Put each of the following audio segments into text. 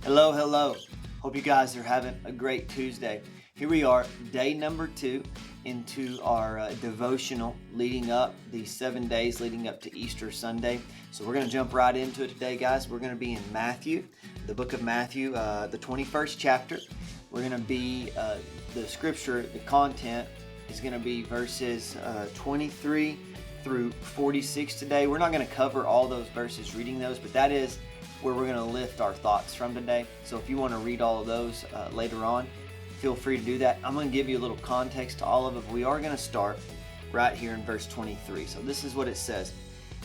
Hello, hello. Hope you guys are having a great Tuesday. Here we are, day number 2 into our devotional leading up, these 7 days leading up to Easter Sunday. So we're going to jump right into it today, guys. We're going to be in Matthew, the book of Matthew, the 21st chapter. We're going to be, the scripture, the content is going to be verses 23 through 46 today. We're not going to cover all those verses reading those, but that is where we're going to lift our thoughts from today. So if you want to read all of those later on, feel free to do that. I'm going to give you a little context to all of it. We are going to start right here in verse 23. So this is what it says.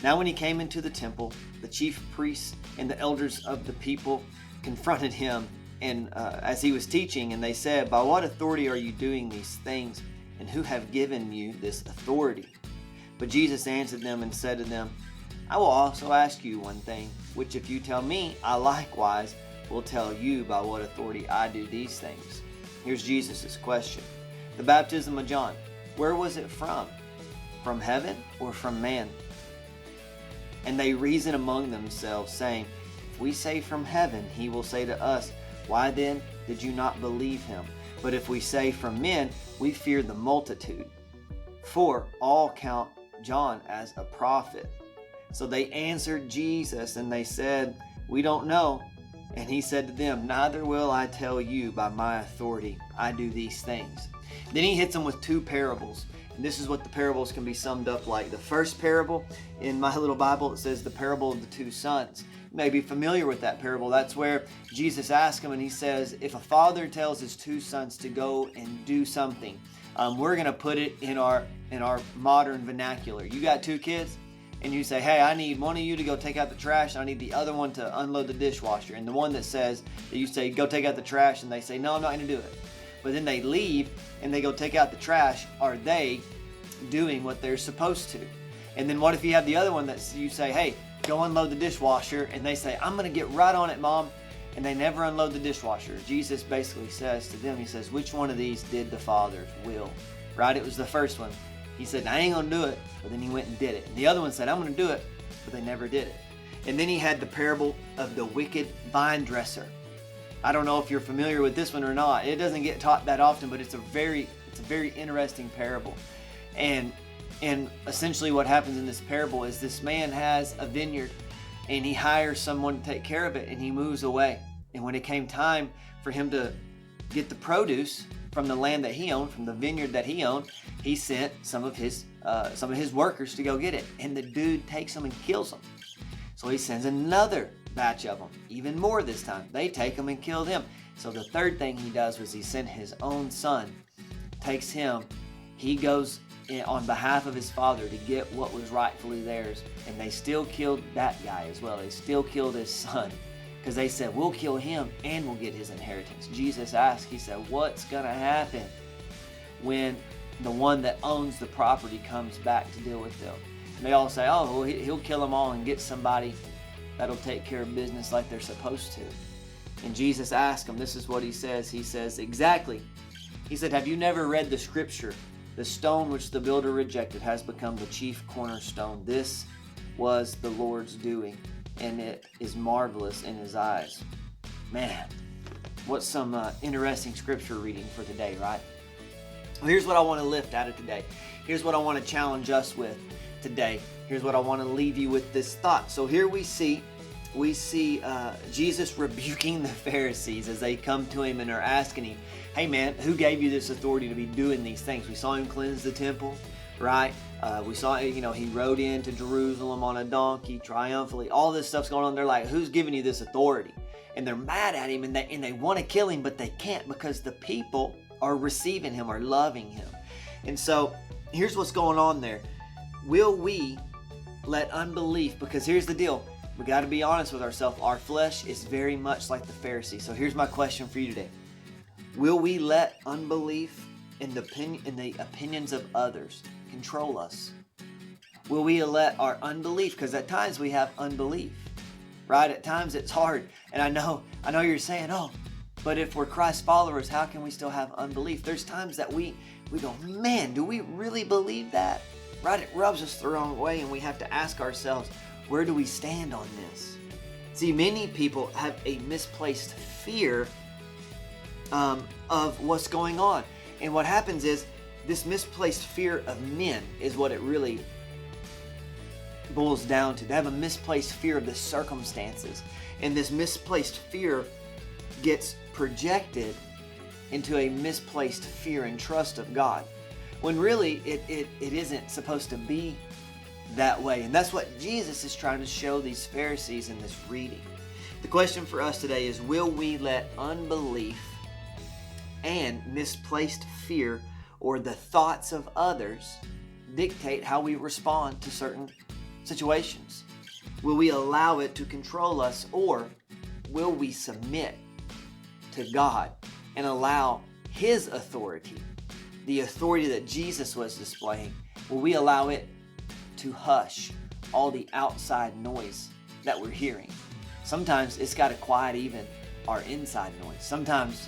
Now when he came into the temple, the chief priests and the elders of the people confronted him and as he was teaching, and they said, "By what authority are you doing these things, and who have given you this authority?" But Jesus answered them and said to them, "I will also ask you one thing, which if you tell me, I likewise will tell you by what authority I do these things." Here's Jesus' question. The baptism of John, where was it from? From heaven or from man? And they reason among themselves, saying, "If we say from heaven, he will say to us, why then did you not believe him? But if we say from men, we fear the multitude. For all count John as a prophet." So they answered Jesus and they said, "We don't know." And he said to them, "Neither will I tell you by my authority I do these things." Then he hits them with 2 parables. And this is what the parables can be summed up like. The first parable, in my little Bible, it says the parable of the 2 sons. You may be familiar with that parable. That's where Jesus asks him and he says, if a father tells his 2 sons to go and do something, we're going to put it in our modern vernacular. You got 2 kids? And you say, "Hey, I need one of you to go take out the trash, and I need the other one to unload the dishwasher." And the one that says, that you say, "Go take out the trash," and they say, "No, I'm not going to do it." But then they leave, and they go take out the trash. Are they doing what they're supposed to? And then what if you have the other one that you say, "Hey, go unload the dishwasher," and they say, "I'm going to get right on it, Mom," and they never unload the dishwasher? Jesus basically says to them, he says, which one of these did the Father's will? Right? It was the first one. He said, "I ain't going to do it," but then he went and did it. And the other one said, "I'm going to do it," but they never did it. And then he had the parable of the wicked vine dresser. I don't know if you're familiar with this one or not. It doesn't get taught that often, but it's a very interesting parable. And essentially what happens in this parable is this man has a vineyard and he hires someone to take care of it and he moves away. And when it came time for him to get the produce from the land that he owned, from the vineyard that he owned, he sent some of his workers to go get it. And the dude takes them and kills them. So he sends another batch of them, even more this time. They take them and kill them. So the third thing he does was he sent his own son, takes him, he goes on behalf of his father to get what was rightfully theirs. And they still killed that guy as well. They still killed his son. Because they said, "We'll kill him and we'll get his inheritance." Jesus asked, he said, what's going to happen when the one that owns the property comes back to deal with them? And they all say, "Oh, well, he'll kill them all and get somebody that'll take care of business like they're supposed to." And Jesus asked him, this is what he says. He says, exactly. He said, "Have you never read the scripture? The stone which the builder rejected has become the chief cornerstone. This was the Lord's doing, and it is marvelous in his eyes." Man, what's some interesting scripture reading for today, right? Well, here's what I want to lift out of today. Here's what I want to challenge us with today. Here's what I want to leave you with this thought. So here we see Jesus rebuking the Pharisees as they come to him and are asking him, "Hey man, who gave you this authority to be doing these things?" We saw him cleanse the temple, right? We saw, he rode into Jerusalem on a donkey triumphantly. All this stuff's going on. They're like, "Who's giving you this authority?" And they're mad at him and they want to kill him, but they can't because the people are receiving him, are loving him. And so here's what's going on there. Will we let unbelief, because here's the deal. We got to be honest with ourselves. Our flesh is very much like the Pharisees. So here's my question for you today. Will we let unbelief and the opinions of others control us? Will we let our unbelief, because at times we have unbelief, right? At times it's hard. And I know you're saying, "Oh, but if we're Christ followers, how can we still have unbelief?" There's times that we go, "Man, do we really believe that?" Right? It rubs us the wrong way, and we have to ask ourselves, where do we stand on this? See, many people have a misplaced fear of what's going on. And what happens is this misplaced fear of men is what it really boils down to. They have a misplaced fear of the circumstances. And this misplaced fear gets projected into a misplaced fear and trust of God, when really it isn't supposed to be that way. And that's what Jesus is trying to show these Pharisees in this reading. The question for us today is, will we let unbelief and misplaced fear or the thoughts of others dictate how we respond to certain situations? Will we allow it to control us, or will we submit to God and allow His authority, the authority that Jesus was displaying, will we allow it to hush all the outside noise that we're hearing? Sometimes it's got to quiet even our inside noise. Sometimes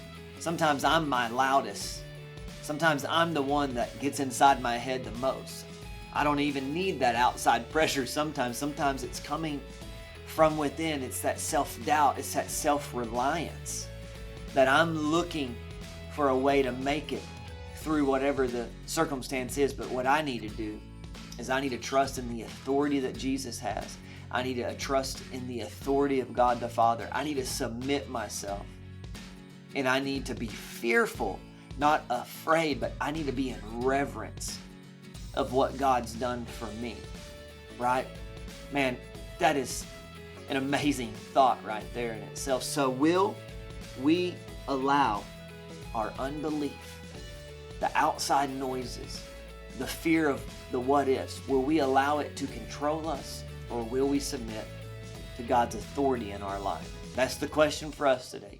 I'm my loudest. Sometimes I'm the one that gets inside my head the most. I don't even need that outside pressure sometimes. Sometimes it's coming from within. It's that self-doubt. It's that self-reliance that I'm looking for a way to make it through whatever the circumstance is. But what I need to do is I need to trust in the authority that Jesus has. I need to trust in the authority of God the Father. I need to submit myself. And I need to be fearful, not afraid, but I need to be in reverence of what God's done for me. Right? Man, that is an amazing thought right there in itself. So will we allow our unbelief, the outside noises, the fear of the what ifs, will we allow it to control us, or will we submit to God's authority in our life? That's the question for us today.